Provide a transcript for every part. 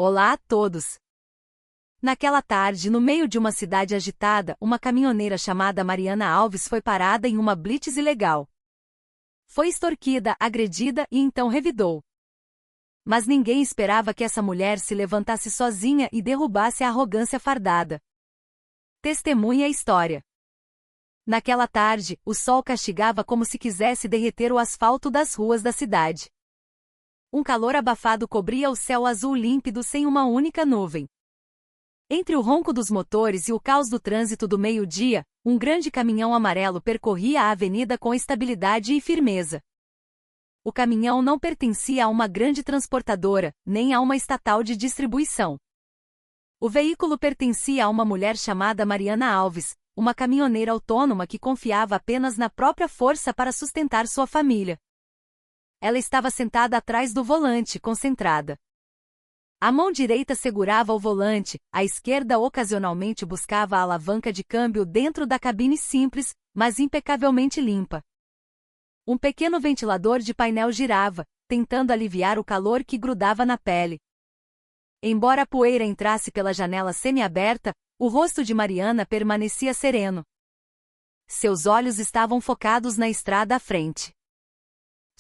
Olá a todos! Naquela tarde, no meio de uma cidade agitada, uma caminhoneira chamada Mariana Alves foi parada em uma blitz ilegal. Foi extorquida, agredida e então revidou. Mas ninguém esperava que essa mulher se levantasse sozinha e derrubasse a arrogância fardada. Testemunhe a história. Naquela tarde, o sol castigava como se quisesse derreter o asfalto das ruas da cidade. Um calor abafado cobria o céu azul límpido sem uma única nuvem. Entre o ronco dos motores e o caos do trânsito do meio-dia, um grande caminhão amarelo percorria a avenida com estabilidade e firmeza. O caminhão não pertencia a uma grande transportadora, nem a uma estatal de distribuição. O veículo pertencia a uma mulher chamada Mariana Alves, uma caminhoneira autônoma que confiava apenas na própria força para sustentar sua família. Ela estava sentada atrás do volante, concentrada. A mão direita segurava o volante, a esquerda ocasionalmente buscava a alavanca de câmbio dentro da cabine simples, mas impecavelmente limpa. Um pequeno ventilador de painel girava, tentando aliviar o calor que grudava na pele. Embora a poeira entrasse pela janela semi-aberta, o rosto de Mariana permanecia sereno. Seus olhos estavam focados na estrada à frente.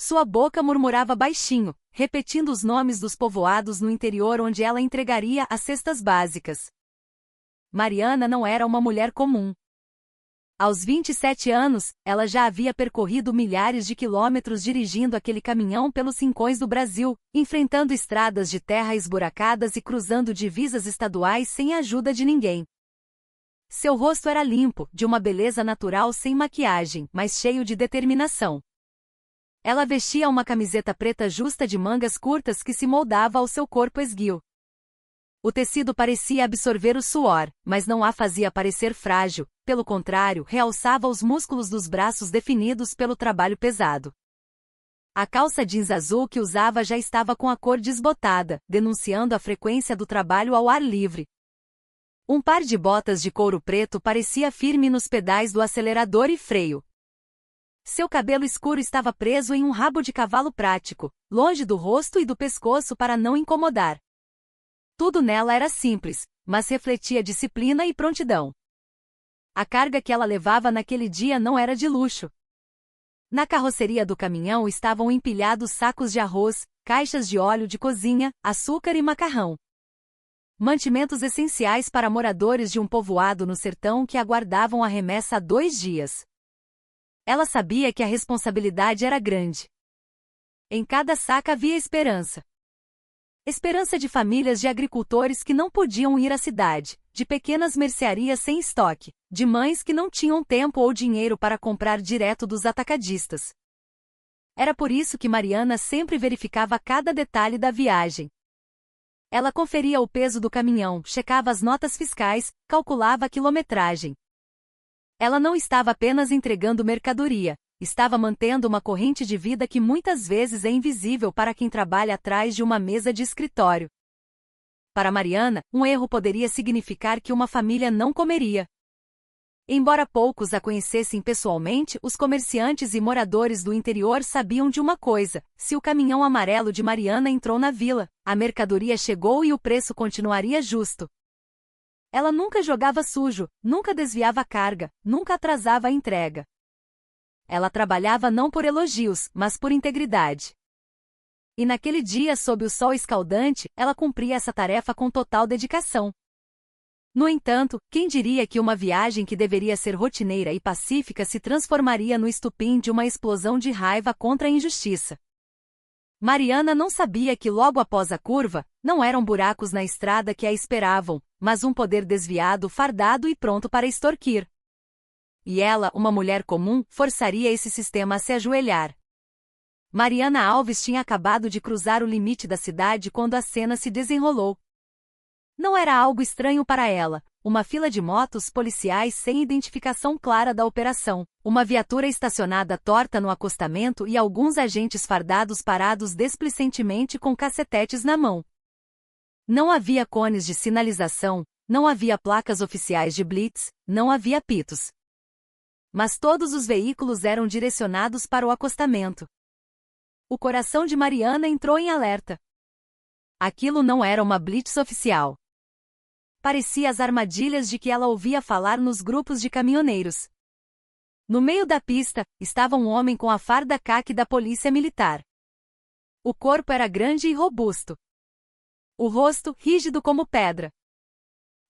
Sua boca murmurava baixinho, repetindo os nomes dos povoados no interior onde ela entregaria as cestas básicas. Mariana não era uma mulher comum. Aos 27 anos, ela já havia percorrido milhares de quilômetros dirigindo aquele caminhão pelos rincões do Brasil, enfrentando estradas de terra esburacadas e cruzando divisas estaduais sem a ajuda de ninguém. Seu rosto era limpo, de uma beleza natural sem maquiagem, mas cheio de determinação. Ela vestia uma camiseta preta justa de mangas curtas que se moldava ao seu corpo esguio. O tecido parecia absorver o suor, mas não a fazia parecer frágil, pelo contrário, realçava os músculos dos braços definidos pelo trabalho pesado. A calça jeans azul que usava já estava com a cor desbotada, denunciando a frequência do trabalho ao ar livre. Um par de botas de couro preto parecia firme nos pedais do acelerador e freio. Seu cabelo escuro estava preso em um rabo de cavalo prático, longe do rosto e do pescoço para não incomodar. Tudo nela era simples, mas refletia disciplina e prontidão. A carga que ela levava naquele dia não era de luxo. Na carroceria do caminhão estavam empilhados sacos de arroz, caixas de óleo de cozinha, açúcar e macarrão. Mantimentos essenciais para moradores de um povoado no sertão que aguardavam a remessa há 2 dias. Ela sabia que a responsabilidade era grande. Em cada saca havia esperança. Esperança de famílias de agricultores que não podiam ir à cidade, de pequenas mercearias sem estoque, de mães que não tinham tempo ou dinheiro para comprar direto dos atacadistas. Era por isso que Mariana sempre verificava cada detalhe da viagem. Ela conferia o peso do caminhão, checava as notas fiscais, calculava a quilometragem. Ela não estava apenas entregando mercadoria, estava mantendo uma corrente de vida que muitas vezes é invisível para quem trabalha atrás de uma mesa de escritório. Para Mariana, um erro poderia significar que uma família não comeria. Embora poucos a conhecessem pessoalmente, os comerciantes e moradores do interior sabiam de uma coisa: se o caminhão amarelo de Mariana entrou na vila, a mercadoria chegou e o preço continuaria justo. Ela nunca jogava sujo, nunca desviava a carga, nunca atrasava a entrega. Ela trabalhava não por elogios, mas por integridade. E naquele dia, sob o sol escaldante, ela cumpria essa tarefa com total dedicação. No entanto, quem diria que uma viagem que deveria ser rotineira e pacífica se transformaria no estupim de uma explosão de raiva contra a injustiça? Mariana não sabia que logo após a curva, não eram buracos na estrada que a esperavam, mas um poder desviado, fardado e pronto para extorquir. E ela, uma mulher comum, forçaria esse sistema a se ajoelhar. Mariana Alves tinha acabado de cruzar o limite da cidade quando a cena se desenrolou. Não era algo estranho para ela, uma fila de motos policiais sem identificação clara da operação, uma viatura estacionada torta no acostamento e alguns agentes fardados parados desplicentemente com cacetetes na mão. Não havia cones de sinalização, não havia placas oficiais de blitz, não havia apitos. Mas todos os veículos eram direcionados para o acostamento. O coração de Mariana entrou em alerta. Aquilo não era uma blitz oficial. Parecia as armadilhas de que ela ouvia falar nos grupos de caminhoneiros. No meio da pista, estava um homem com a farda caque da polícia militar. O corpo era grande e robusto. O rosto, rígido como pedra.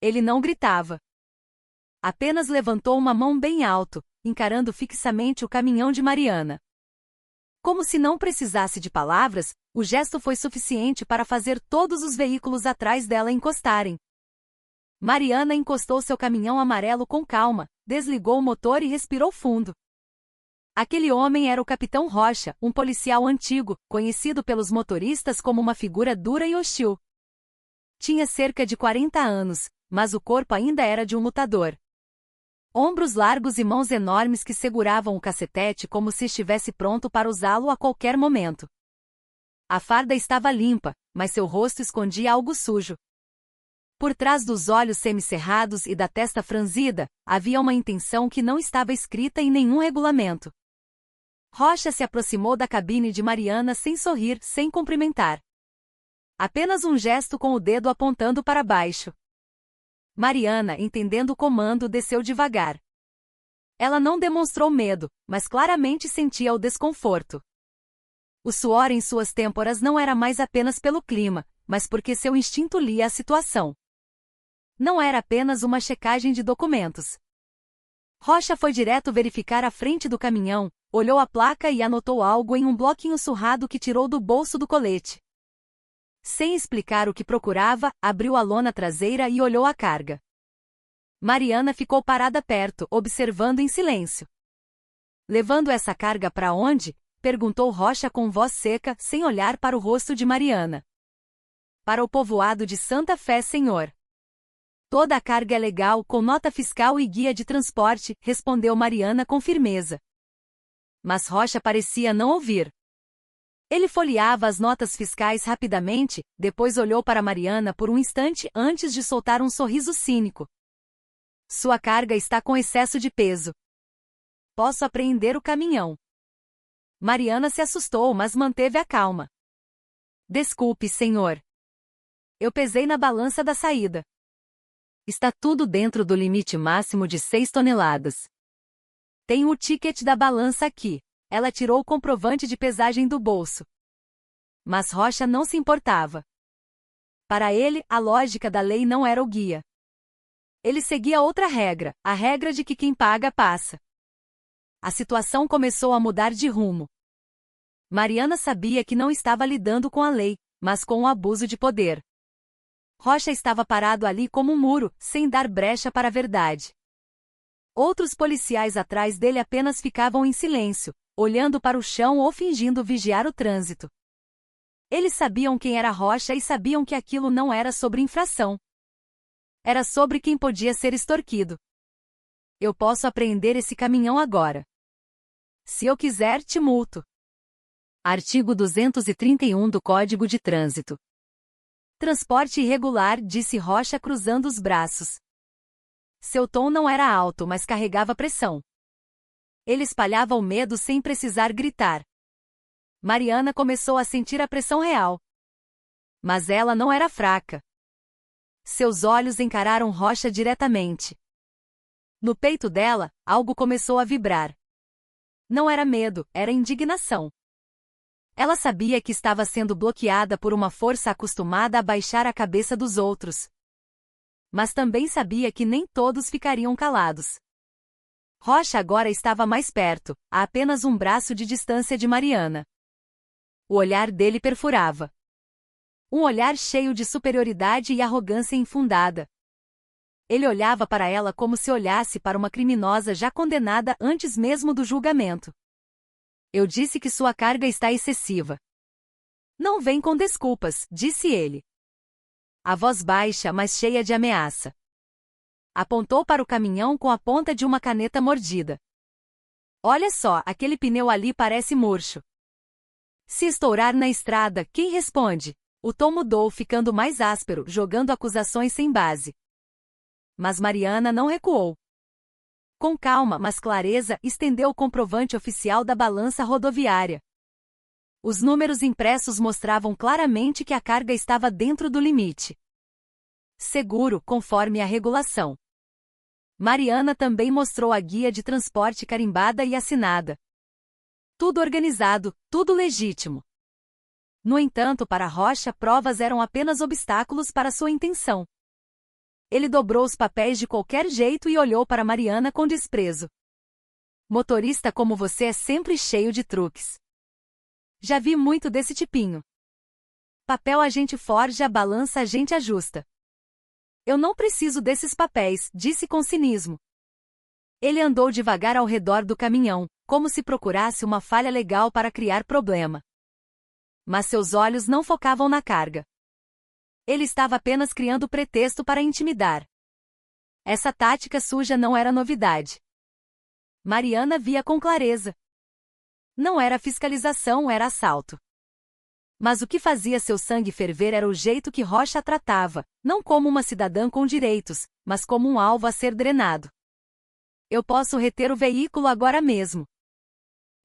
Ele não gritava. Apenas levantou uma mão bem alto, encarando fixamente o caminhão de Mariana. Como se não precisasse de palavras, o gesto foi suficiente para fazer todos os veículos atrás dela encostarem. Mariana encostou seu caminhão amarelo com calma, desligou o motor e respirou fundo. Aquele homem era o Capitão Rocha, um policial antigo, conhecido pelos motoristas como uma figura dura e hostil. Tinha cerca de 40 anos, mas o corpo ainda era de um lutador. Ombros largos e mãos enormes que seguravam o cacetete como se estivesse pronto para usá-lo a qualquer momento. A farda estava limpa, mas seu rosto escondia algo sujo. Por trás dos olhos semicerrados e da testa franzida, havia uma intenção que não estava escrita em nenhum regulamento. Rocha se aproximou da cabine de Mariana sem sorrir, sem cumprimentar. Apenas um gesto com o dedo apontando para baixo. Mariana, entendendo o comando, desceu devagar. Ela não demonstrou medo, mas claramente sentia o desconforto. O suor em suas têmporas não era mais apenas pelo clima, mas porque seu instinto lia a situação. Não era apenas uma checagem de documentos. Rocha foi direto verificar a frente do caminhão, olhou a placa e anotou algo em um bloquinho surrado que tirou do bolso do colete. Sem explicar o que procurava, abriu a lona traseira e olhou a carga. Mariana ficou parada perto, observando em silêncio. Levando essa carga para onde? Perguntou Rocha com voz seca, sem olhar para o rosto de Mariana. Para o povoado de Santa Fé, senhor. Toda a carga é legal, com nota fiscal e guia de transporte, respondeu Mariana com firmeza. Mas Rocha parecia não ouvir. Ele folheava as notas fiscais rapidamente, depois olhou para Mariana por um instante antes de soltar um sorriso cínico. Sua carga está com excesso de peso. Posso apreender o caminhão. Mariana se assustou, mas manteve a calma. Desculpe, senhor. Eu pesei na balança da saída. Está tudo dentro do limite máximo de 6 toneladas. Tenho o ticket da balança aqui. Ela tirou o comprovante de pesagem do bolso. Mas Rocha não se importava. Para ele, a lógica da lei não era o guia. Ele seguia outra regra, a regra de que quem paga, passa. A situação começou a mudar de rumo. Mariana sabia que não estava lidando com a lei, mas com o abuso de poder. Rocha estava parado ali como um muro, sem dar brecha para a verdade. Outros policiais atrás dele apenas ficavam em silêncio, olhando para o chão ou fingindo vigiar o trânsito. Eles sabiam quem era Rocha e sabiam que aquilo não era sobre infração. Era sobre quem podia ser extorquido. Eu posso apreender esse caminhão agora. Se eu quiser, te multo. Artigo 231 do Código de Trânsito. Transporte irregular, disse Rocha cruzando os braços. Seu tom não era alto, mas carregava pressão. Ele espalhava o medo sem precisar gritar. Mariana começou a sentir a pressão real. Mas ela não era fraca. Seus olhos encararam Rocha diretamente. No peito dela, algo começou a vibrar. Não era medo, era indignação. Ela sabia que estava sendo bloqueada por uma força acostumada a baixar a cabeça dos outros. Mas também sabia que nem todos ficariam calados. Rocha agora estava mais perto, a apenas um braço de distância de Mariana. O olhar dele perfurava. Um olhar cheio de superioridade e arrogância infundada. Ele olhava para ela como se olhasse para uma criminosa já condenada antes mesmo do julgamento. Eu disse que sua carga está excessiva. Não vem com desculpas, disse ele. A voz baixa, mas cheia de ameaça. Apontou para o caminhão com a ponta de uma caneta mordida. Olha só, aquele pneu ali parece murcho. Se estourar na estrada, quem responde? O tom mudou, ficando mais áspero, jogando acusações sem base. Mas Mariana não recuou. Com calma, mas clareza, estendeu o comprovante oficial da balança rodoviária. Os números impressos mostravam claramente que a carga estava dentro do limite seguro, conforme a regulação. Mariana também mostrou a guia de transporte carimbada e assinada. Tudo organizado, tudo legítimo. No entanto, para Rocha, provas eram apenas obstáculos para sua intenção. Ele dobrou os papéis de qualquer jeito e olhou para Mariana com desprezo. Motorista como você é sempre cheio de truques. Já vi muito desse tipinho. Papel a gente forja, balança a gente ajusta. Eu não preciso desses papéis, disse com cinismo. Ele andou devagar ao redor do caminhão, como se procurasse uma falha legal para criar problema. Mas seus olhos não focavam na carga. Ele estava apenas criando pretexto para intimidar. Essa tática suja não era novidade. Mariana via com clareza. Não era fiscalização, era assalto. Mas o que fazia seu sangue ferver era o jeito que Rocha a tratava, não como uma cidadã com direitos, mas como um alvo a ser drenado. Eu posso reter o veículo agora mesmo.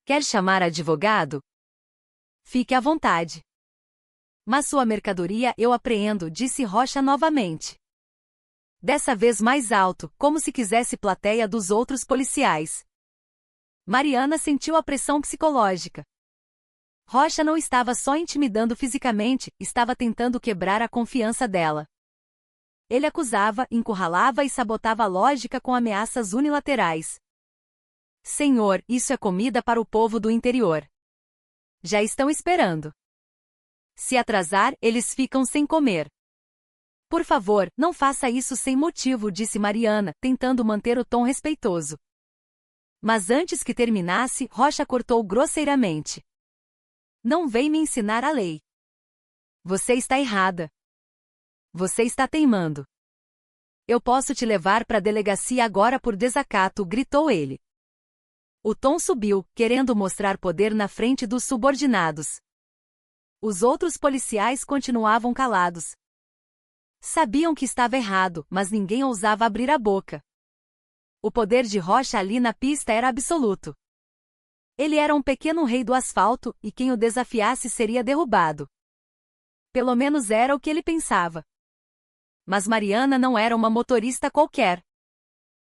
Quer chamar advogado? Fique à vontade. Mas sua mercadoria eu apreendo, disse Rocha novamente. Dessa vez mais alto, como se quisesse plateia dos outros policiais. Mariana sentiu a pressão psicológica. Rocha não estava só intimidando fisicamente, estava tentando quebrar a confiança dela. Ele acusava, encurralava e sabotava a lógica com ameaças unilaterais. Senhor, isso é comida para o povo do interior. Já estão esperando. Se atrasar, eles ficam sem comer. Por favor, não faça isso sem motivo, disse Mariana, tentando manter o tom respeitoso. Mas antes que terminasse, Rocha cortou grosseiramente. Não vem me ensinar a lei. Você está errada. Você está teimando. Eu posso te levar para a delegacia agora por desacato, gritou ele. O tom subiu, querendo mostrar poder na frente dos subordinados. Os outros policiais continuavam calados. Sabiam que estava errado, mas ninguém ousava abrir a boca. O poder de Rocha ali na pista era absoluto. Ele era um pequeno rei do asfalto, e quem o desafiasse seria derrubado. Pelo menos era o que ele pensava. Mas Mariana não era uma motorista qualquer.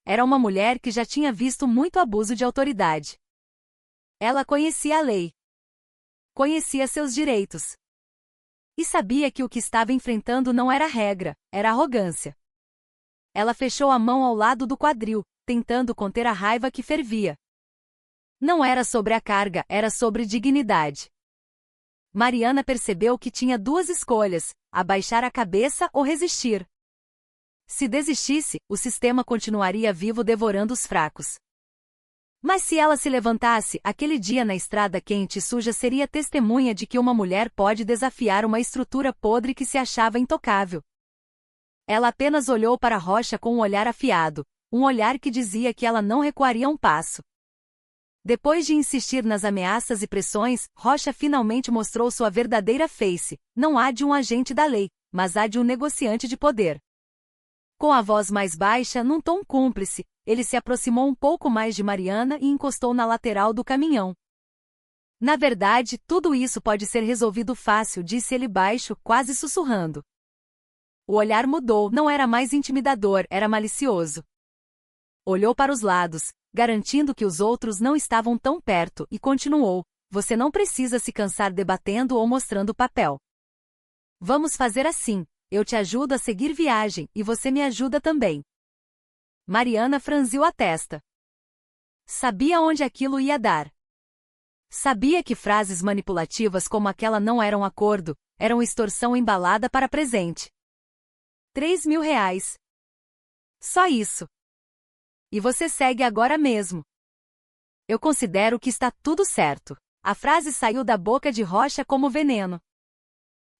Era uma mulher que já tinha visto muito abuso de autoridade. Ela conhecia a lei. Conhecia seus direitos. E sabia que o que estava enfrentando não era regra, era arrogância. Ela fechou a mão ao lado do quadril, tentando conter a raiva que fervia. Não era sobre a carga, era sobre dignidade. Mariana percebeu que tinha duas escolhas, abaixar a cabeça ou resistir. Se desistisse, o sistema continuaria vivo devorando os fracos. Mas se ela se levantasse, aquele dia na estrada quente e suja seria testemunha de que uma mulher pode desafiar uma estrutura podre que se achava intocável. Ela apenas olhou para Rocha com um olhar afiado, um olhar que dizia que ela não recuaria um passo. Depois de insistir nas ameaças e pressões, Rocha finalmente mostrou sua verdadeira face, não a de um agente da lei, mas a de um negociante de poder. Com a voz mais baixa, num tom cúmplice, ele se aproximou um pouco mais de Mariana e encostou na lateral do caminhão. Na verdade, tudo isso pode ser resolvido fácil, disse ele baixo, quase sussurrando. O olhar mudou, não era mais intimidador, era malicioso. Olhou para os lados, garantindo que os outros não estavam tão perto, e continuou: você não precisa se cansar debatendo ou mostrando papel. Vamos fazer assim, eu te ajudo a seguir viagem, e você me ajuda também. Mariana franziu a testa. Sabia onde aquilo ia dar. Sabia que frases manipulativas como aquela não eram acordo, eram extorsão embalada para presente. 3.000 reais. Só isso. E você segue agora mesmo. Eu considero que está tudo certo. A frase saiu da boca de Rocha como veneno.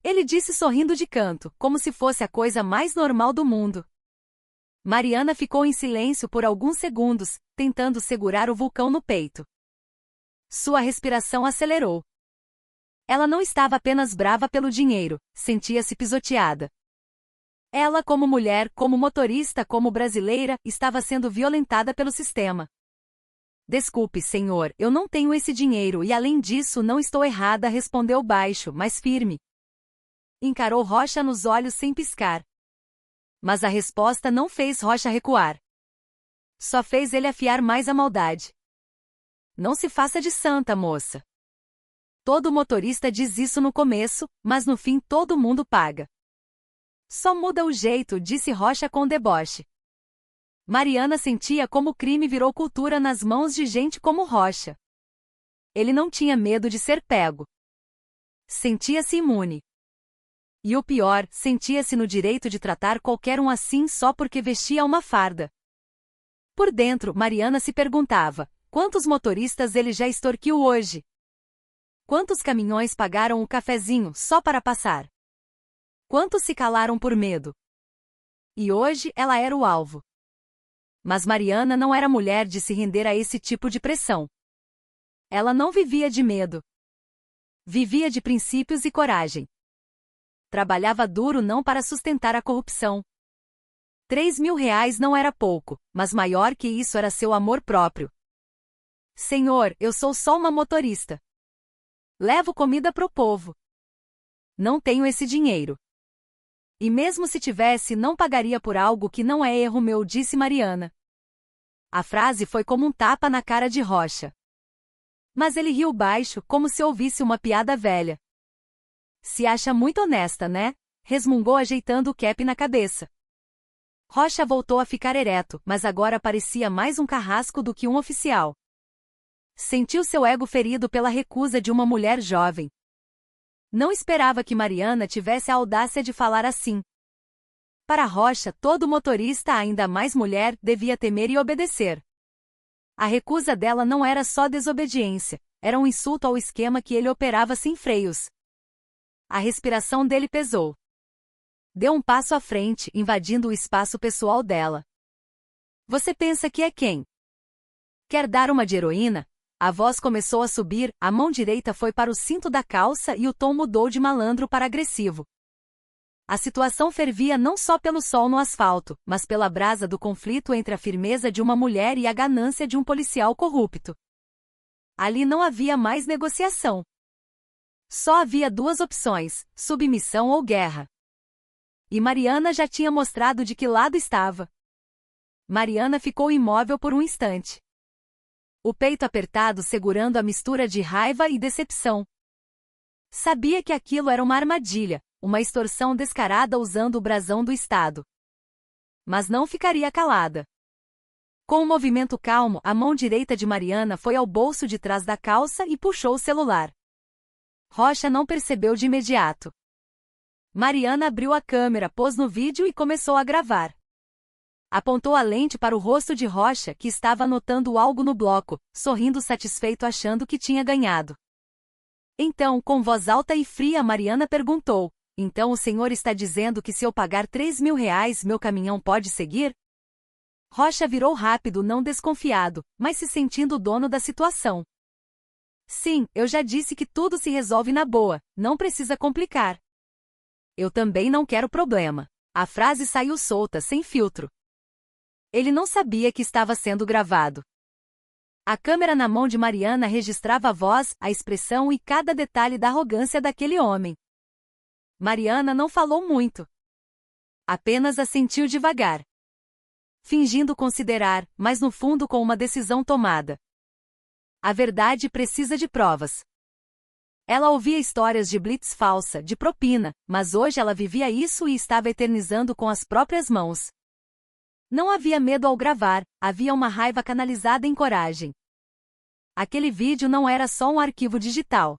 Ele disse sorrindo de canto, como se fosse a coisa mais normal do mundo. Mariana ficou em silêncio por alguns segundos, tentando segurar o vulcão no peito. Sua respiração acelerou. Ela não estava apenas brava pelo dinheiro, sentia-se pisoteada. Ela, como mulher, como motorista, como brasileira, estava sendo violentada pelo sistema. Desculpe, senhor, eu não tenho esse dinheiro e além disso não estou errada, respondeu baixo, mas firme. Encarou Rocha nos olhos sem piscar. Mas a resposta não fez Rocha recuar. Só fez ele afiar mais a maldade. Não se faça de santa, moça. Todo motorista diz isso no começo, mas no fim todo mundo paga. Só muda o jeito, disse Rocha com deboche. Mariana sentia como o crime virou cultura nas mãos de gente como Rocha. Ele não tinha medo de ser pego. Sentia-se imune. E o pior, sentia-se no direito de tratar qualquer um assim só porque vestia uma farda. Por dentro, Mariana se perguntava, quantos motoristas ele já extorquiu hoje? Quantos caminhões pagaram o cafezinho só para passar? Quantos se calaram por medo? E hoje ela era o alvo. Mas Mariana não era mulher de se render a esse tipo de pressão. Ela não vivia de medo. Vivia de princípios e coragem. Trabalhava duro não para sustentar a corrupção. 3.000 reais não era pouco, mas maior que isso era seu amor próprio. Senhor, eu sou só uma motorista. Levo comida pro povo. Não tenho esse dinheiro. E mesmo se tivesse, não pagaria por algo que não é erro meu, disse Mariana. A frase foi como um tapa na cara de Rocha. Mas ele riu baixo, como se ouvisse uma piada velha. Se acha muito honesta, né? Resmungou ajeitando o cap na cabeça. Rocha voltou a ficar ereto, mas agora parecia mais um carrasco do que um oficial. Sentiu seu ego ferido pela recusa de uma mulher jovem. Não esperava que Mariana tivesse a audácia de falar assim. Para Rocha, todo motorista, ainda mais mulher, devia temer e obedecer. A recusa dela não era só desobediência, era um insulto ao esquema que ele operava sem freios. A respiração dele pesou. Deu um passo à frente, invadindo o espaço pessoal dela. Você pensa que é quem? Quer dar uma de heroína? A voz começou a subir, a mão direita foi para o cinto da calça e o tom mudou de malandro para agressivo. A situação fervia não só pelo sol no asfalto, mas pela brasa do conflito entre a firmeza de uma mulher e a ganância de um policial corrupto. Ali não havia mais negociação. Só havia duas opções, submissão ou guerra. E Mariana já tinha mostrado de que lado estava. Mariana ficou imóvel por um instante. O peito apertado segurando a mistura de raiva e decepção. Sabia que aquilo era uma armadilha, uma extorsão descarada usando o brasão do Estado. Mas não ficaria calada. Com um movimento calmo, a mão direita de Mariana foi ao bolso de trás da calça e puxou o celular. Rocha não percebeu de imediato. Mariana abriu a câmera, pôs no vídeo e começou a gravar. Apontou a lente para o rosto de Rocha, que estava anotando algo no bloco, sorrindo satisfeito achando que tinha ganhado. Então, com voz alta e fria, Mariana perguntou, então o senhor está dizendo que se eu pagar 3.000 reais meu caminhão pode seguir? Rocha virou rápido, não desconfiado, mas se sentindo dono da situação. Sim, eu já disse que tudo se resolve na boa, não precisa complicar. Eu também não quero problema. A frase saiu solta, sem filtro. Ele não sabia que estava sendo gravado. A câmera na mão de Mariana registrava a voz, a expressão e cada detalhe da arrogância daquele homem. Mariana não falou muito. Apenas assentiu devagar. Fingindo considerar, mas no fundo com uma decisão tomada. A verdade precisa de provas. Ela ouvia histórias de blitz falsa, de propina, mas hoje ela vivia isso e estava eternizando com as próprias mãos. Não havia medo ao gravar, havia uma raiva canalizada em coragem. Aquele vídeo não era só um arquivo digital.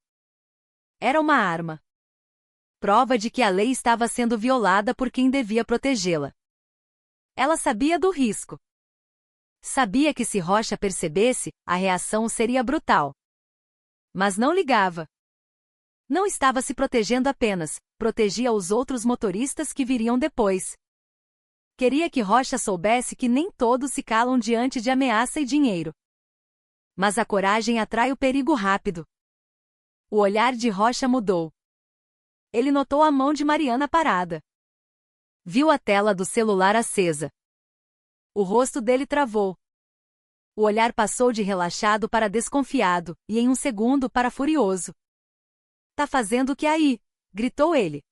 Era uma arma. Prova de que a lei estava sendo violada por quem devia protegê-la. Ela sabia do risco. Sabia que se Rocha percebesse, a reação seria brutal. Mas não ligava. Não estava se protegendo apenas, protegia os outros motoristas que viriam depois. Queria que Rocha soubesse que nem todos se calam diante de ameaça e dinheiro. Mas a coragem atrai o perigo rápido. O olhar de Rocha mudou. Ele notou a mão de Mariana parada. Viu a tela do celular acesa. O rosto dele travou. O olhar passou de relaxado para desconfiado, e em um segundo para furioso. Tá fazendo o que aí? Gritou ele.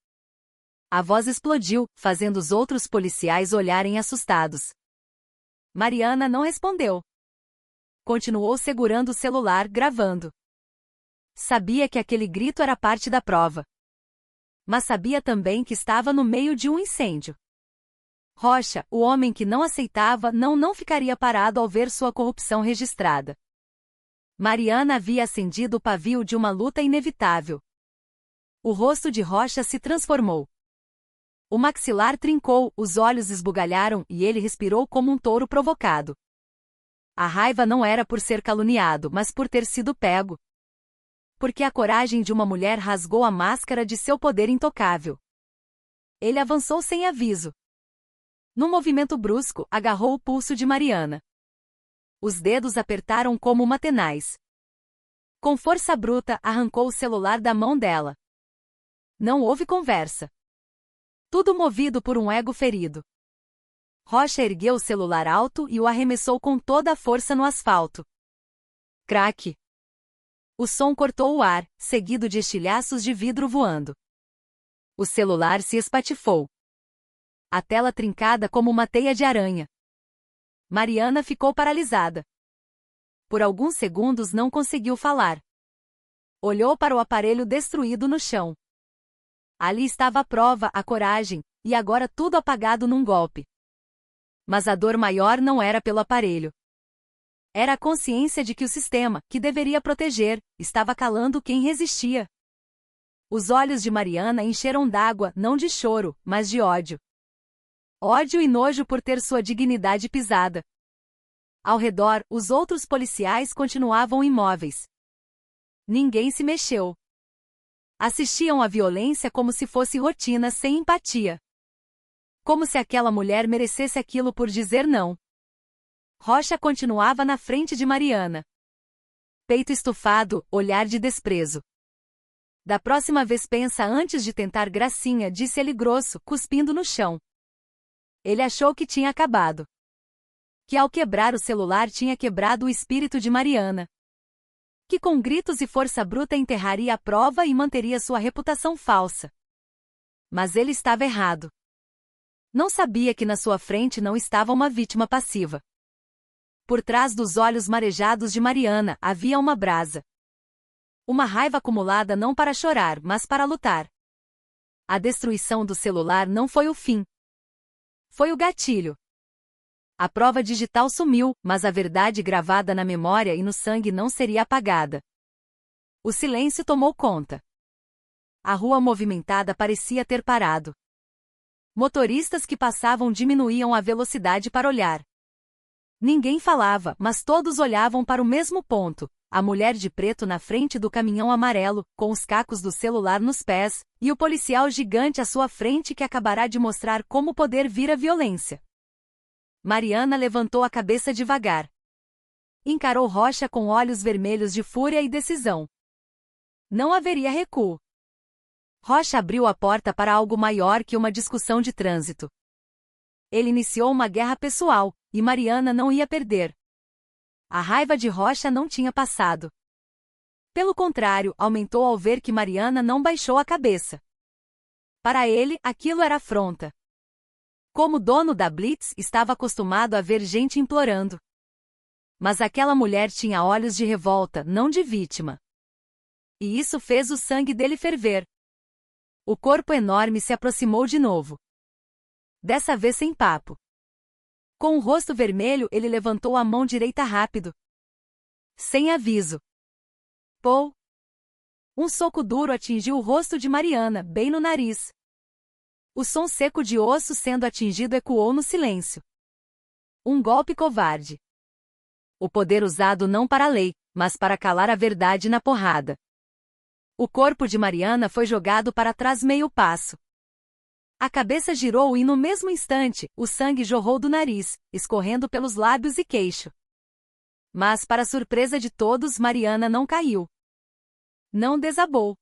A voz explodiu, fazendo os outros policiais olharem assustados. Mariana não respondeu. Continuou segurando o celular, gravando. Sabia que aquele grito era parte da prova. Mas sabia também que estava no meio de um incêndio. Rocha, o homem que não aceitava, não ficaria parado ao ver sua corrupção registrada. Mariana havia acendido o pavio de uma luta inevitável. O rosto de Rocha se transformou. O maxilar trincou, os olhos esbugalharam e ele respirou como um touro provocado. A raiva não era por ser caluniado, mas por ter sido pego. Porque a coragem de uma mulher rasgou a máscara de seu poder intocável. Ele avançou sem aviso. Num movimento brusco, agarrou o pulso de Mariana. Os dedos apertaram como uma tenaz. Com força bruta, arrancou o celular da mão dela. Não houve conversa. Tudo movido por um ego ferido. Rocha ergueu o celular alto e o arremessou com toda a força no asfalto. Craque! O som cortou o ar, seguido de estilhaços de vidro voando. O celular se espatifou. A tela trincada como uma teia de aranha. Mariana ficou paralisada. Por alguns segundos não conseguiu falar. Olhou para o aparelho destruído no chão. Ali estava a prova, a coragem, e agora tudo apagado num golpe. Mas a dor maior não era pelo aparelho. Era a consciência de que o sistema, que deveria proteger, estava calando quem resistia. Os olhos de Mariana encheram d'água, não de choro, mas de ódio. Ódio e nojo por ter sua dignidade pisada. Ao redor, os outros policiais continuavam imóveis. Ninguém se mexeu. Assistiam à violência como se fosse rotina, sem empatia. Como se aquela mulher merecesse aquilo por dizer não. Rocha continuava na frente de Mariana. Peito estufado, olhar de desprezo. Da próxima vez pensa antes de tentar gracinha, disse ele grosso, cuspindo no chão. Ele achou que tinha acabado. Que ao quebrar o celular tinha quebrado o espírito de Mariana. Que com gritos e força bruta enterraria a prova e manteria sua reputação falsa. Mas ele estava errado. Não sabia que na sua frente não estava uma vítima passiva. Por trás dos olhos marejados de Mariana havia uma brasa. Uma raiva acumulada não para chorar, mas para lutar. A destruição do celular não foi o fim. Foi o gatilho. A prova digital sumiu, mas a verdade gravada na memória e no sangue não seria apagada. O silêncio tomou conta. A rua movimentada parecia ter parado. Motoristas que passavam diminuíam a velocidade para olhar. Ninguém falava, mas todos olhavam para o mesmo ponto, a mulher de preto na frente do caminhão amarelo, com os cacos do celular nos pés, e o policial gigante à sua frente que acabará de mostrar como o poder vira violência. Mariana levantou a cabeça devagar. Encarou Rocha com olhos vermelhos de fúria e decisão. Não haveria recuo. Rocha abriu a porta para algo maior que uma discussão de trânsito. Ele iniciou uma guerra pessoal, e Mariana não ia perder. A raiva de Rocha não tinha passado. Pelo contrário, aumentou ao ver que Mariana não baixou a cabeça. Para ele, aquilo era afronta. Como dono da Blitz, estava acostumado a ver gente implorando. Mas aquela mulher tinha olhos de revolta, não de vítima. E isso fez o sangue dele ferver. O corpo enorme se aproximou de novo. Dessa vez sem papo. Com o rosto vermelho, ele levantou a mão direita rápido. Sem aviso. Pou! Um soco duro atingiu o rosto de Mariana, bem no nariz. O som seco de osso sendo atingido ecoou no silêncio. Um golpe covarde. O poder usado não para a lei, mas para calar a verdade na porrada. O corpo de Mariana foi jogado para trás meio passo. A cabeça girou e no mesmo instante, o sangue jorrou do nariz, escorrendo pelos lábios e queixo. Mas para surpresa de todos, Mariana não caiu. Não desabou.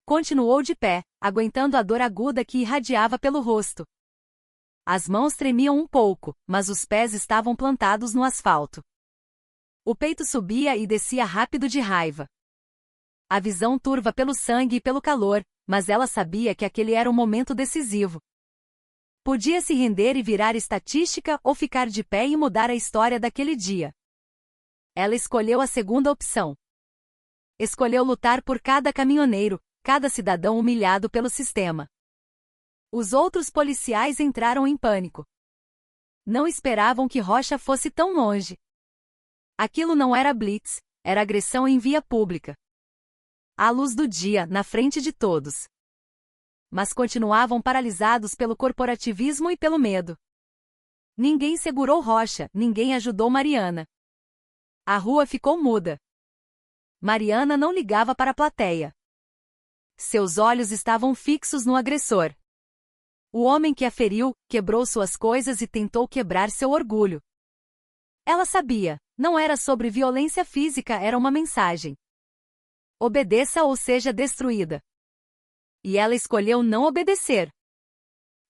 Continuou de pé, aguentando a dor aguda que irradiava pelo rosto. As mãos tremiam um pouco, mas os pés estavam plantados no asfalto. O peito subia e descia rápido de raiva. A visão turva pelo sangue e pelo calor, mas ela sabia que aquele era um momento decisivo. Podia se render e virar estatística ou ficar de pé e mudar a história daquele dia. Ela escolheu a segunda opção. Escolheu lutar por cada caminhoneiro, cada cidadão humilhado pelo sistema. Os outros policiais entraram em pânico. Não esperavam que Rocha fosse tão longe. Aquilo não era blitz, era agressão em via pública. À luz do dia, na frente de todos. Mas continuavam paralisados pelo corporativismo e pelo medo. Ninguém segurou Rocha, ninguém ajudou Mariana. A rua ficou muda. Mariana não ligava para a plateia. Seus olhos estavam fixos no agressor. O homem que a feriu, quebrou suas coisas e tentou quebrar seu orgulho. Ela sabia, não era sobre violência física, era uma mensagem. Obedeça ou seja destruída. E ela escolheu não obedecer.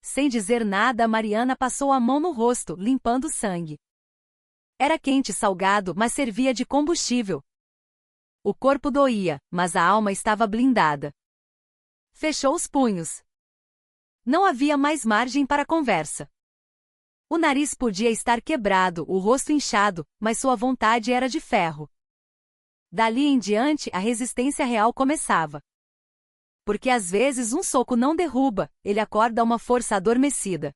Sem dizer nada, Mariana passou a mão no rosto, limpando o sangue. Era quente e salgado, mas servia de combustível. O corpo doía, mas a alma estava blindada. Fechou os punhos. Não havia mais margem para conversa. O nariz podia estar quebrado, o rosto inchado, mas sua vontade era de ferro. Dali em diante, a resistência real começava. Porque às vezes um soco não derruba, ele acorda uma força adormecida.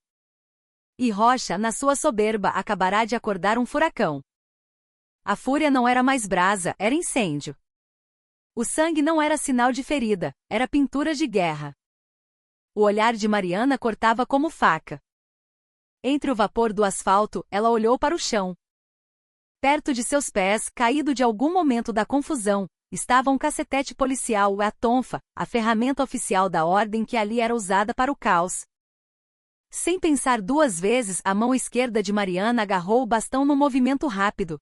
E Rocha, na sua soberba, acabará de acordar um furacão. A fúria não era mais brasa, era incêndio. O sangue não era sinal de ferida, era pintura de guerra. O olhar de Mariana cortava como faca. Entre o vapor do asfalto, ela olhou para o chão. Perto de seus pés, caído de algum momento da confusão, estava um cacetete policial, a tonfa, a ferramenta oficial da ordem que ali era usada para o caos. Sem pensar duas vezes, a mão esquerda de Mariana agarrou o bastão num movimento rápido.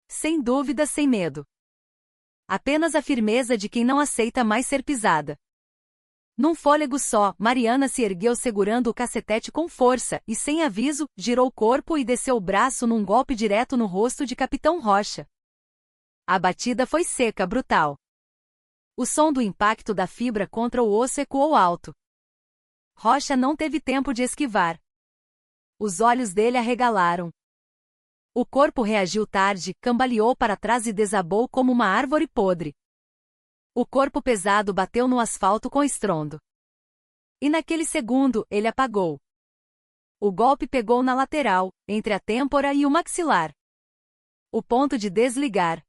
Sem dúvida, sem medo. Apenas a firmeza de quem não aceita mais ser pisada. Num fôlego só, Mariana se ergueu segurando o cacetete com força e, sem aviso, girou o corpo e desceu o braço num golpe direto no rosto de Capitão Rocha. A batida foi seca, brutal. O som do impacto da fibra contra o osso ecoou alto. Rocha não teve tempo de esquivar. Os olhos dele arregalaram. O corpo reagiu tarde, cambaleou para trás e desabou como uma árvore podre. O corpo pesado bateu no asfalto com estrondo. E naquele segundo, ele apagou. O golpe pegou na lateral, entre a têmpora e o maxilar. O ponto de desligar.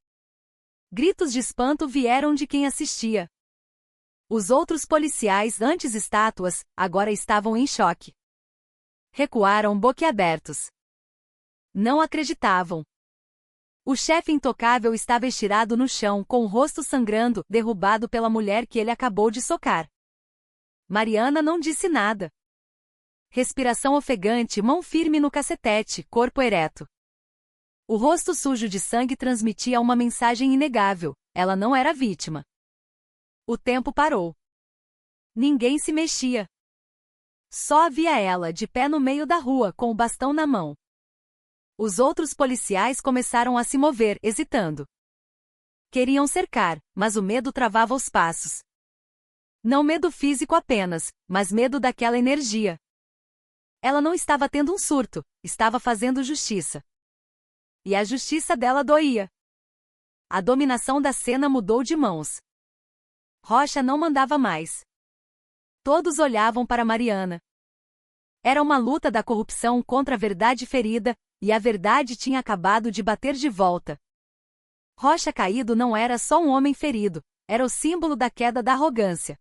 Gritos de espanto vieram de quem assistia. Os outros policiais, antes estátuas, agora estavam em choque. Recuaram boquiabertos. Não acreditavam. O chefe intocável estava estirado no chão, com o rosto sangrando, derrubado pela mulher que ele acabou de socar. Mariana não disse nada. Respiração ofegante, mão firme no cacetete, corpo ereto. O rosto sujo de sangue transmitia uma mensagem inegável: ela não era vítima. O tempo parou. Ninguém se mexia. Só havia ela, de pé no meio da rua, com o bastão na mão. Os outros policiais começaram a se mover, hesitando. Queriam cercar, mas o medo travava os passos. Não medo físico apenas, mas medo daquela energia. Ela não estava tendo um surto, estava fazendo justiça. E a justiça dela doía. A dominação da cena mudou de mãos. Rocha não mandava mais. Todos olhavam para Mariana. Era uma luta da corrupção contra a verdade ferida, e a verdade tinha acabado de bater de volta. Rocha caído não era só um homem ferido, era o símbolo da queda da arrogância.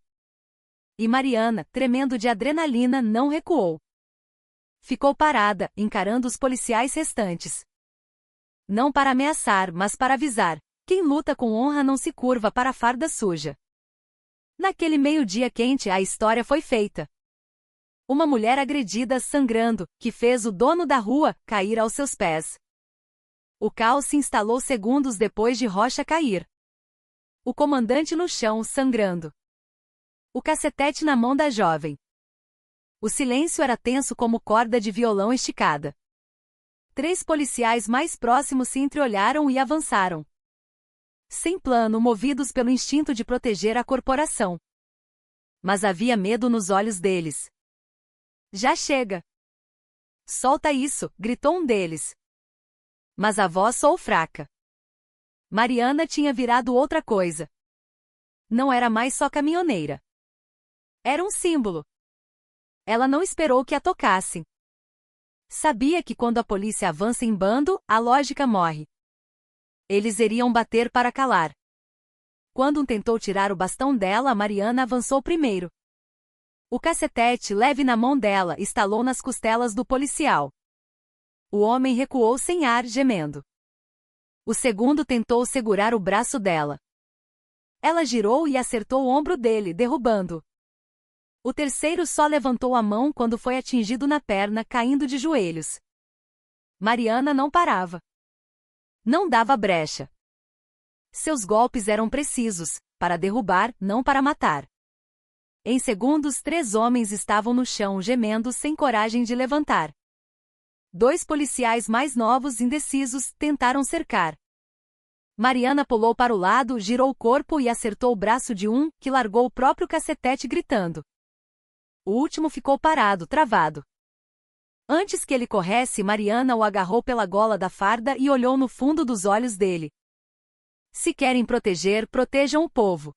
E Mariana, tremendo de adrenalina, não recuou. Ficou parada, encarando os policiais restantes. Não para ameaçar, mas para avisar: quem luta com honra não se curva para a farda suja. Naquele meio-dia quente, a história foi feita. Uma mulher agredida, sangrando, que fez o dono da rua cair aos seus pés. O caos se instalou segundos depois de Rocha cair. O comandante no chão, sangrando. O cacetete na mão da jovem. O silêncio era tenso como corda de violão esticada. 3 policiais mais próximos se entreolharam e avançaram. Sem plano, movidos pelo instinto de proteger a corporação. Mas havia medo nos olhos deles. Já chega! Solta isso, gritou um deles. Mas a voz soou fraca. Mariana tinha virado outra coisa. Não era mais só caminhoneira. Era um símbolo. Ela não esperou que a tocassem. Sabia que quando a polícia avança em bando, a lógica morre. Eles iriam bater para calar. Quando um tentou tirar o bastão dela, Mariana avançou primeiro. O cacetete leve na mão dela estalou nas costelas do policial. O homem recuou sem ar, gemendo. O segundo tentou segurar o braço dela. Ela girou e acertou o ombro dele, derrubando-o. O terceiro só levantou a mão quando foi atingido na perna, caindo de joelhos. Mariana não parava. Não dava brecha. Seus golpes eram precisos, para derrubar, não para matar. Em segundos, 3 homens estavam no chão gemendo sem coragem de levantar. 2 policiais mais novos, indecisos, tentaram cercar. Mariana pulou para o lado, girou o corpo e acertou o braço de um, que largou o próprio cacetete gritando. O último ficou parado, travado. Antes que ele corresse, Mariana o agarrou pela gola da farda e olhou no fundo dos olhos dele. Se querem proteger, protejam o povo.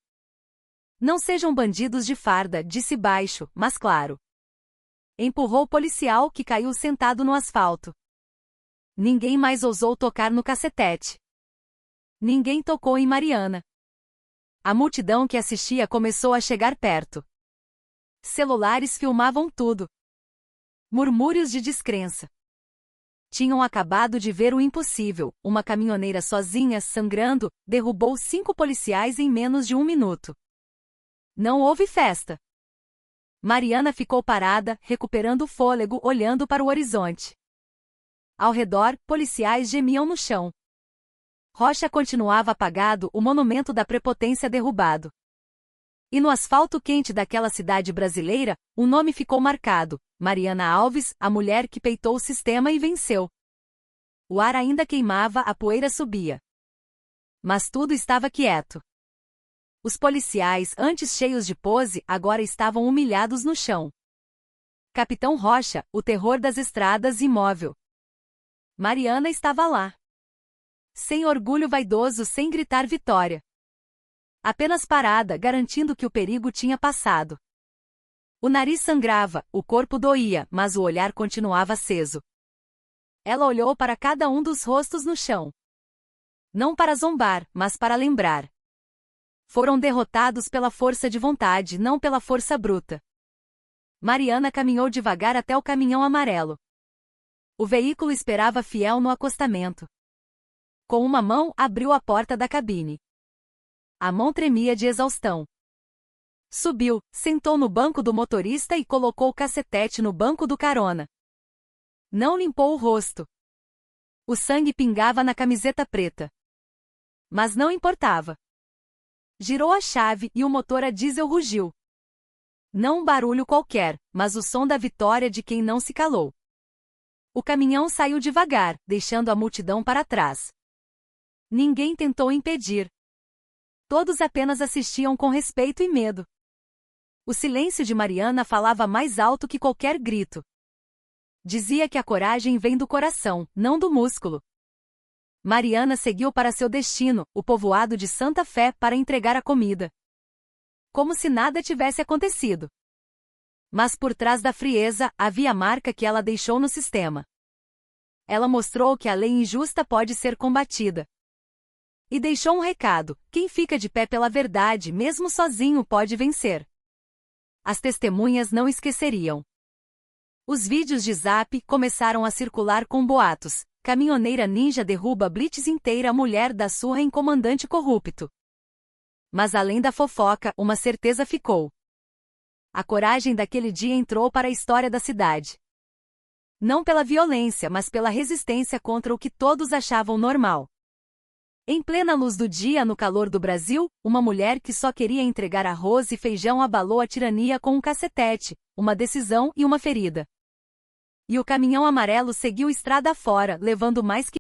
Não sejam bandidos de farda, disse baixo, mas claro. Empurrou o policial, que caiu sentado no asfalto. Ninguém mais ousou tocar no cacetete. Ninguém tocou em Mariana. A multidão que assistia começou a chegar perto. Celulares filmavam tudo. Murmúrios de descrença. Tinham acabado de ver o impossível. Uma caminhoneira sozinha, sangrando, derrubou 5 policiais em menos de 1 minuto. Não houve festa. Mariana ficou parada, recuperando o fôlego, olhando para o horizonte. Ao redor, policiais gemiam no chão. Rocha continuava apagado, o monumento da prepotência derrubado. E no asfalto quente daquela cidade brasileira, um nome ficou marcado: Mariana Alves, a mulher que peitou o sistema e venceu. O ar ainda queimava, a poeira subia. Mas tudo estava quieto. Os policiais, antes cheios de pose, agora estavam humilhados no chão. Capitão Rocha, o terror das estradas, imóvel. Mariana estava lá. Sem orgulho vaidoso, sem gritar vitória. Apenas parada, garantindo que o perigo tinha passado. O nariz sangrava, o corpo doía, mas o olhar continuava aceso. Ela olhou para cada um dos rostos no chão. Não para zombar, mas para lembrar. Foram derrotados pela força de vontade, não pela força bruta. Mariana caminhou devagar até o caminhão amarelo. O veículo esperava fiel no acostamento. Com uma mão, abriu a porta da cabine. A mão tremia de exaustão. Subiu, sentou no banco do motorista e colocou o cacetete no banco do carona. Não limpou o rosto. O sangue pingava na camiseta preta. Mas não importava. Girou a chave e o motor a diesel rugiu. Não um barulho qualquer, mas o som da vitória de quem não se calou. O caminhão saiu devagar, deixando a multidão para trás. Ninguém tentou impedir. Todos apenas assistiam com respeito e medo. O silêncio de Mariana falava mais alto que qualquer grito. Dizia que a coragem vem do coração, não do músculo. Mariana seguiu para seu destino, o povoado de Santa Fé, para entregar a comida. Como se nada tivesse acontecido. Mas por trás da frieza, havia a marca que ela deixou no sistema. Ela mostrou que a lei injusta pode ser combatida. E deixou um recado: quem fica de pé pela verdade, mesmo sozinho, pode vencer. As testemunhas não esqueceriam. Os vídeos de Zap começaram a circular com boatos: caminhoneira ninja derruba blitz inteira, mulher dá surra em comandante corrupto. Mas além da fofoca, uma certeza ficou. A coragem daquele dia entrou para a história da cidade. Não pela violência, mas pela resistência contra o que todos achavam normal. Em plena luz do dia, no calor do Brasil, uma mulher que só queria entregar arroz e feijão abalou a tirania com um cacetete, uma decisão e uma ferida. e o caminhão amarelo seguiu estrada fora, levando mais que